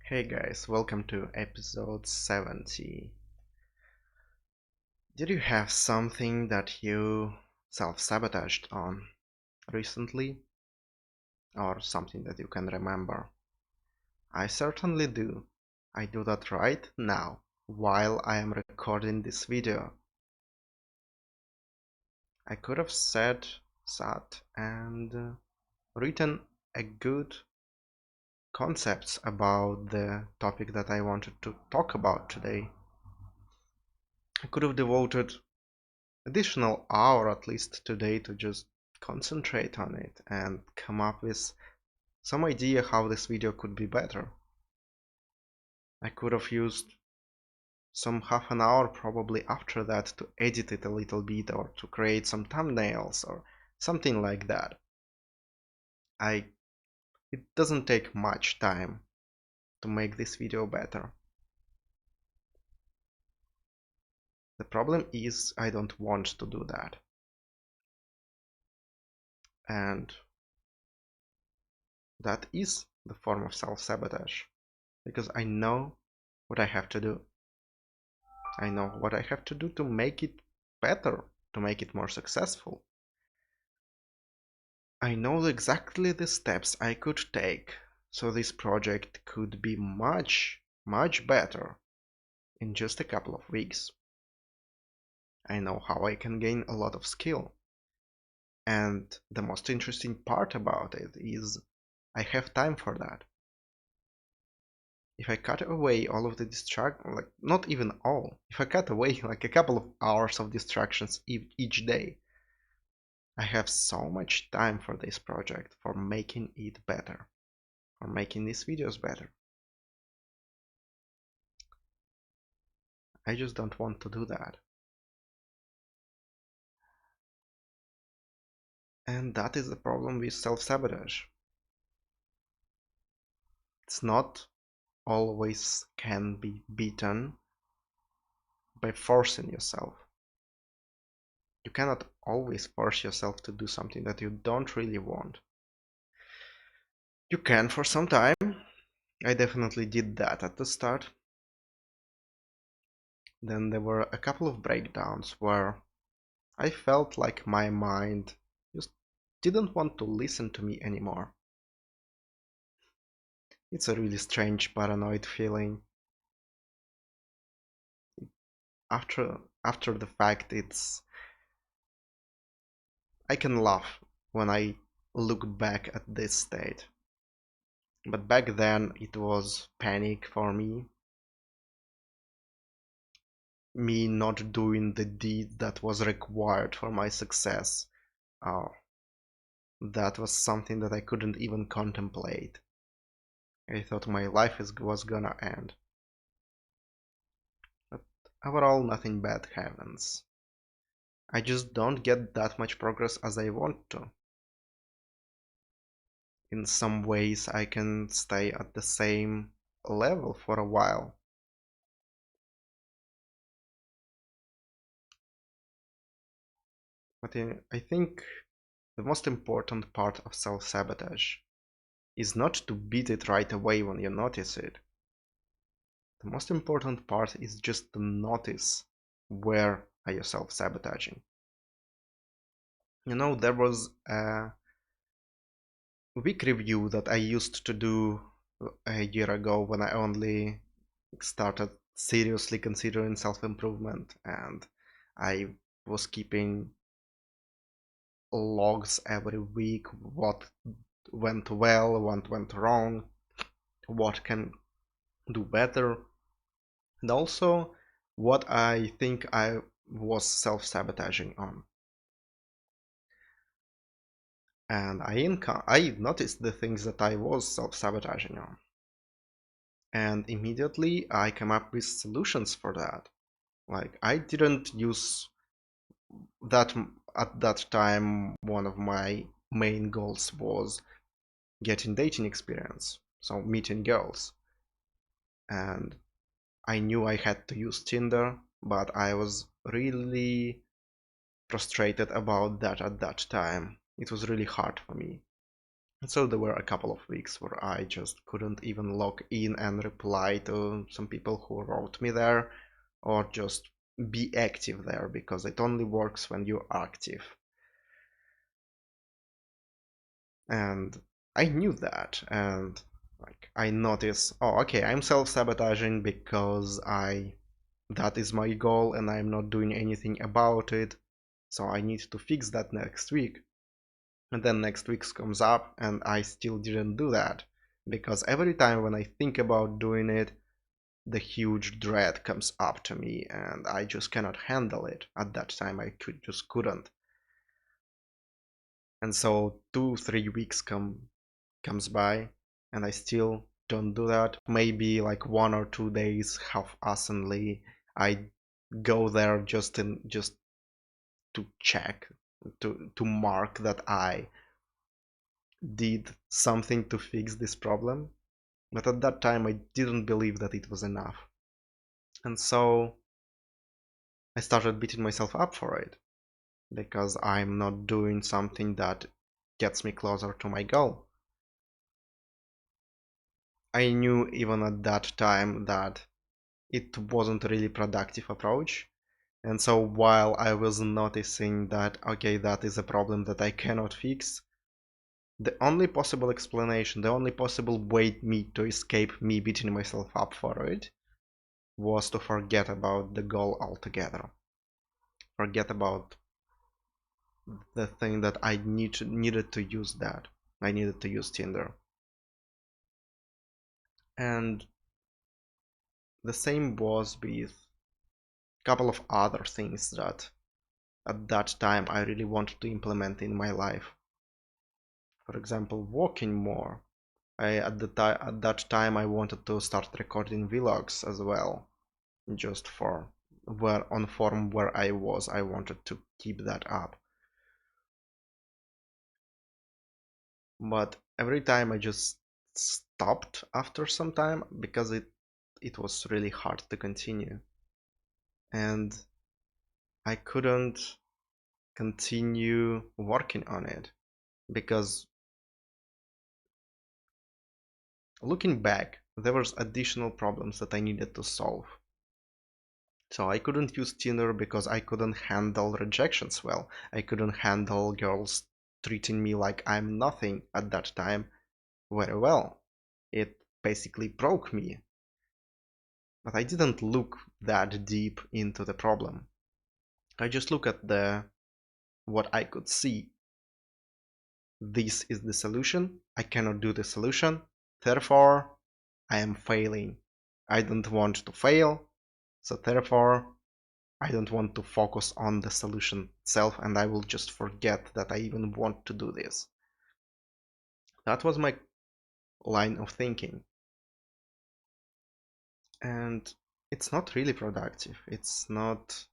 Hey guys, welcome to episode 70. Did you have something that you self-sabotaged on recently? Or something that you can remember? I certainly do. I do that right now, while I am recording this video. I could have sat and written a good concepts about the topic that I wanted to talk about today. I could have devoted additional hour at least today to just concentrate on it and come up with some idea how this video could be better. I could have used some half an hour probably after that to edit it a little bit or to create some thumbnails or something like that. It doesn't take much time to make this video better. The problem is I don't want to do that. And that is the form of self-sabotage, because I know what I have to do. I know what I have to do to make it better, to make it more successful. I know exactly the steps I could take so this project could be much, much better in just a couple of weeks. I know how I can gain a lot of skill. And the most interesting part about it is I have time for that. If I cut away all of the like not even all, if I cut away like a couple of hours of distractions each day, I have so much time for this project, for making it better, for making these videos better. I just don't want to do that. And that is the problem with self-sabotage. It's not always can be beaten by forcing yourself. You cannot always force yourself to do something that you don't really want. You can for some time. I definitely did that at the start. Then there were a couple of breakdowns where I felt like my mind just didn't want to listen to me anymore. It's a really strange paranoid feeling. After the fact, I can laugh when I look back at this state. But back then it was panic for me. Me not doing the deed that was required for my success. Oh, that was something that I couldn't even contemplate. I thought my life was gonna end. But overall, nothing bad happens. I just don't get that much progress as I want to. In some ways, I can stay at the same level for a while. But I think the most important part of self-sabotage is not to beat it right away when you notice it. The most important part is just to notice where are you self-sabotaging. There was a week review that I used to do a year ago when I only started seriously considering self-improvement, and I was keeping logs every week, what went well, what went wrong, what can do better, and also what I think I was self-sabotaging on. And I noticed the things that I was self-sabotaging on. And immediately I came up with solutions for that. Like, I didn't use that at that time. One of my main goals was getting dating experience, so meeting girls. And I knew I had to use Tinder, but I was really frustrated about that at that time. It was really hard for me. And so there were a couple of weeks where I just couldn't even log in and reply to some people who wrote me there, or just be active there, because it only works when you're active. And I knew that, and like I noticed, oh, okay, I'm self-sabotaging because that is my goal and I'm not doing anything about it. So I need to fix that next week. And then next week comes up and I still didn't do that, because every time when I think about doing it, the huge dread comes up to me and I just cannot handle it. At that time I just couldn't. And so 2 3 weeks comes by and I still don't do that. Maybe like 1 or 2 days half-assedly I go there just to check, to mark that I did something to fix this problem. But at that time I didn't believe that it was enough. And so I started beating myself up for it, because I'm not doing something that gets me closer to my goal. I knew even at that time that it wasn't a really productive approach. And so while I was noticing that, okay, that is a problem that I cannot fix, the only possible explanation, the only possible way to escape me beating myself up for it, was to forget about the goal altogether. Forget about the thing that I needed to use that. I needed to use Tinder. And the same was with a couple of other things that at that time I really wanted to implement in my life. For example, walking more. At that time I wanted to start recording vlogs as well, just for where on forum where I was. I wanted to keep that up. But every time I just stopped after some time, because it was really hard to continue. And I couldn't continue working on it, because looking back, there was additional problems that I needed to solve. So I couldn't use Tinder because I couldn't handle rejections well. I couldn't handle girls treating me like I'm nothing at that time very well. It basically broke me. But I didn't look that deep into the problem. I just look at what I could see. This is the solution. I cannot do the solution. Therefore, I am failing. I don't want to fail. So therefore, I don't want to focus on the solution itself, and I will just forget that I even want to do this. That was my line of thinking. And it's not really productive. It's not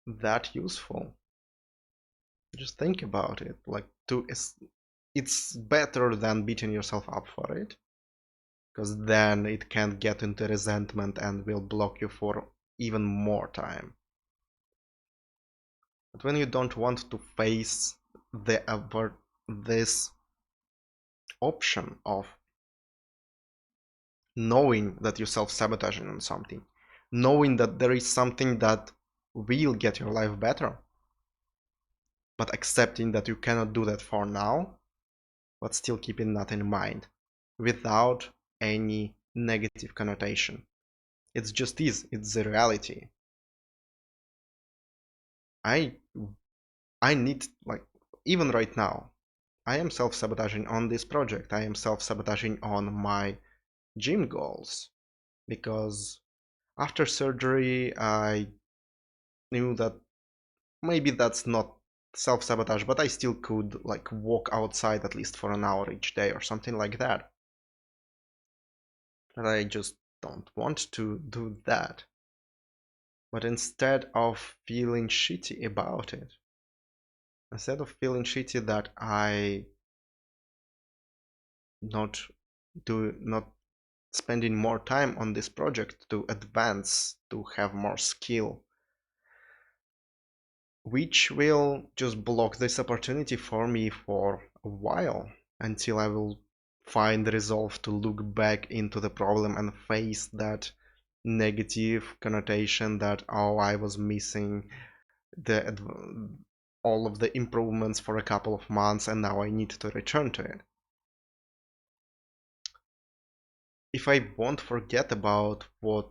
that useful. Just think about it. It's better than beating yourself up for it, because then it can get into resentment and will block you for even more time. But when you don't want to face this option of knowing that you're self-sabotaging on something, knowing that there is something that will get your life better, but accepting that you cannot do that for now, but still keeping that in mind without any negative connotation. It's just it's the reality. I I need, like, even right now, I am self-sabotaging on this project. I am self-sabotaging on my gym goals, because after surgery I knew that maybe that's not self-sabotage, but I still could like walk outside at least for an hour each day or something like that. But I just don't want to do that. But instead of feeling shitty about it, instead of feeling shitty that I not not spending more time on this project to advance, to have more skill, which will just block this opportunity for me for a while until I will find the resolve to look back into the problem and face that negative connotation that, oh, I was missing the all of the improvements for a couple of months and now I need to return to it. If I won't forget about what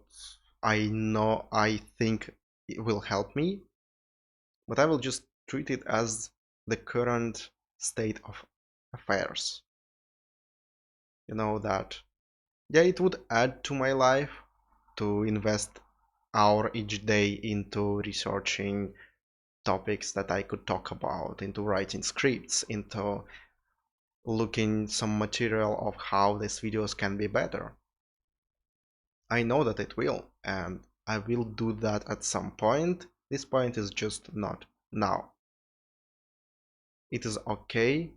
I know I think it will help me, but I will just treat it as the current state of affairs. You know that, yeah, it would add to my life to invest hour each day into researching topics that I could talk about, into writing scripts, into looking some material of how these videos can be better. I know that it will, and I will do that at some point. This point is just not now. It is okay.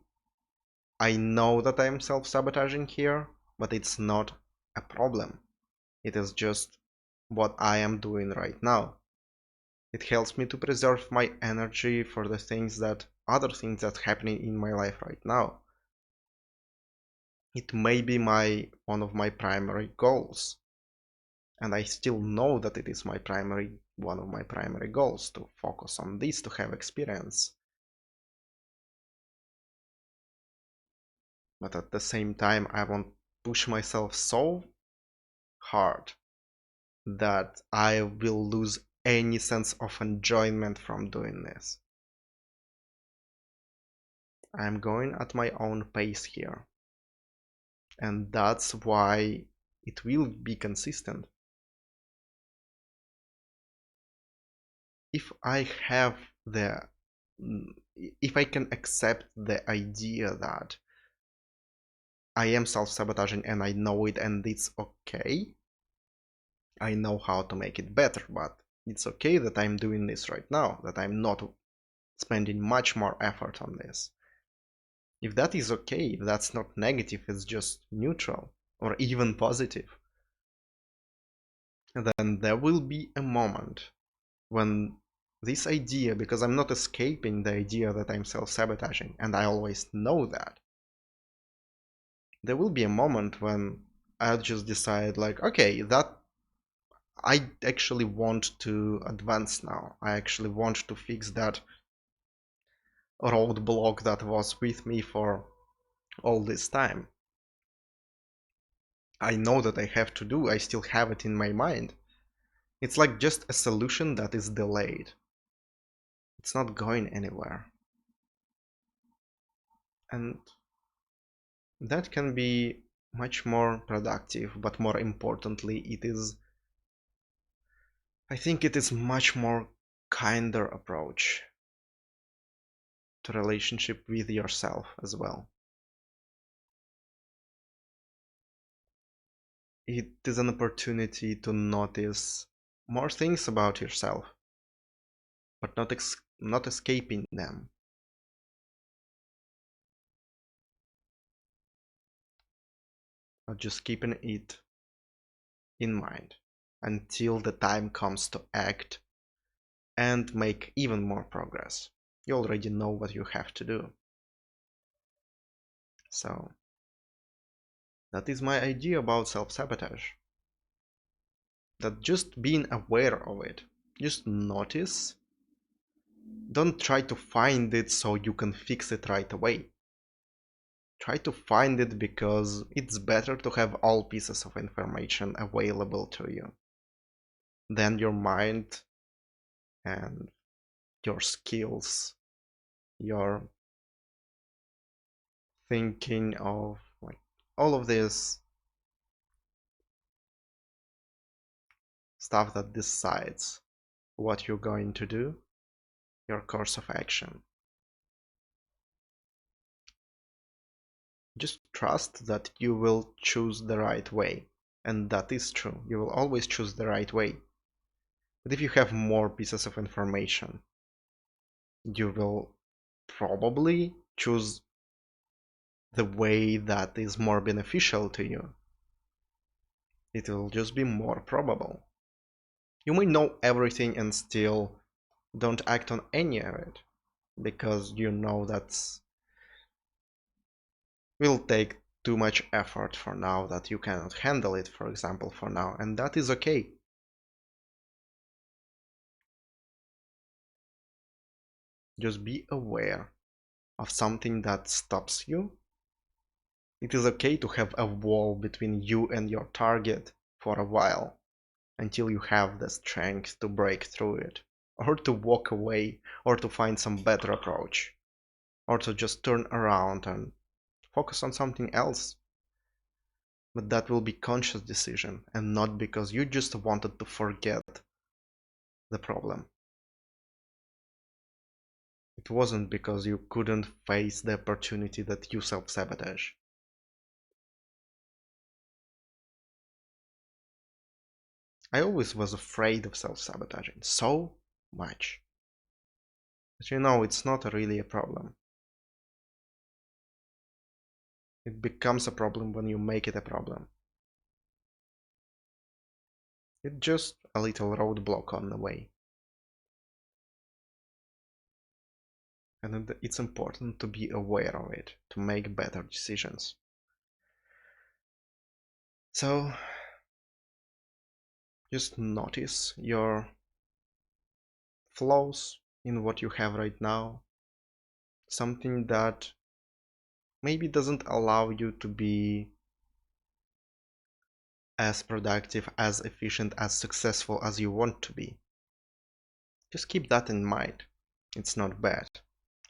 I know that I am self-sabotaging here, but it's not a problem. It is just what I am doing right now. It helps me to preserve my energy for the other things that's happening in my life right now. It may be one of my primary goals, and I still know that it is one of my primary goals to focus on this, to have experience. But at the same time, I won't push myself so hard that I will lose any sense of enjoyment from doing this. I'm going at my own pace here, and that's why it will be consistent. If I have the if I can accept the idea that I am self-sabotaging and I know it and it's okay, I know how to make it better, but it's okay that I'm doing this right now, that I'm not spending much more effort on this. If that is okay, if that's not negative, it's just neutral or even positive, then there will be a moment when this idea, because I'm not escaping the idea that I'm self-sabotaging, and I always know that, there will be a moment when I'll just decide like, okay, that I actually want to advance now. I actually want to fix that roadblock that was with me for all this time. I know that I have to do, I still have it in my mind. It's like just a solution that is delayed. It's not going anywhere. And that can be much more productive, but more importantly, I think it is much more kinder approach to relationship with yourself as well. It is an opportunity to notice more things about yourself, but not escaping them, but just keeping it in mind until the time comes to act and make even more progress. You already know what you have to do. So that is my idea about self-sabotage. That just being aware of it, just notice. Don't try to find it so you can fix it right away. Try to find it because it's better to have all pieces of information available to you than your mind and your skills, your thinking of like all of this stuff that decides what you're going to do, your course of action. Just trust that you will choose the right way. And that is true. You will always choose the right way. But if you have more pieces of information, you will probably choose the way that is more beneficial to you. It will just be more probable. You may know everything and still don't act on any of it because you know that's will take too much effort for now, that you cannot handle it, for example, for now, and that is okay. Just be aware of something that stops you. It is okay to have a wall between you and your target for a while, until you have the strength to break through it, or to walk away, or to find some better approach, or to just turn around and focus on something else. But that will be conscious decision, and not because you just wanted to forget the problem. It wasn't because you couldn't face the opportunity that you self-sabotage. I always was afraid of self-sabotaging so much. But it's not really a problem. It becomes a problem when you make it a problem. It's just a little roadblock on the way. And it's important to be aware of it, to make better decisions. So, just notice your flaws in what you have right now. Something that maybe doesn't allow you to be as productive, as efficient, as successful as you want to be. Just keep that in mind. It's not bad.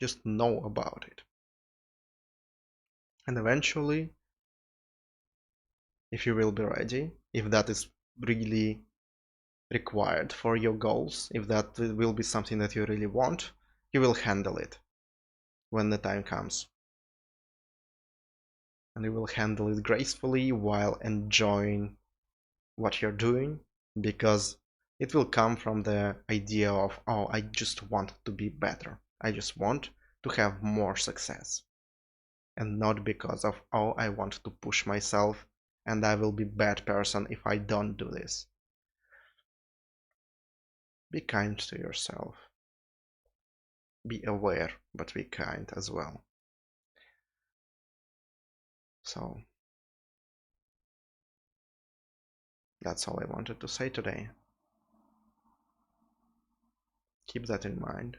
Just know about it. And eventually, if you will be ready, if that is really required for your goals, if that will be something that you really want, you will handle it when the time comes. And you will handle it gracefully while enjoying what you're doing, because it will come from the idea of, oh, I just want to be better. I just want to have more success. And not because of, oh, I want to push myself and I will be a bad person if I don't do this. Be kind to yourself. Be aware, but be kind as well. So that's all I wanted to say today. Keep that in mind,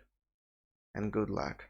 and good luck.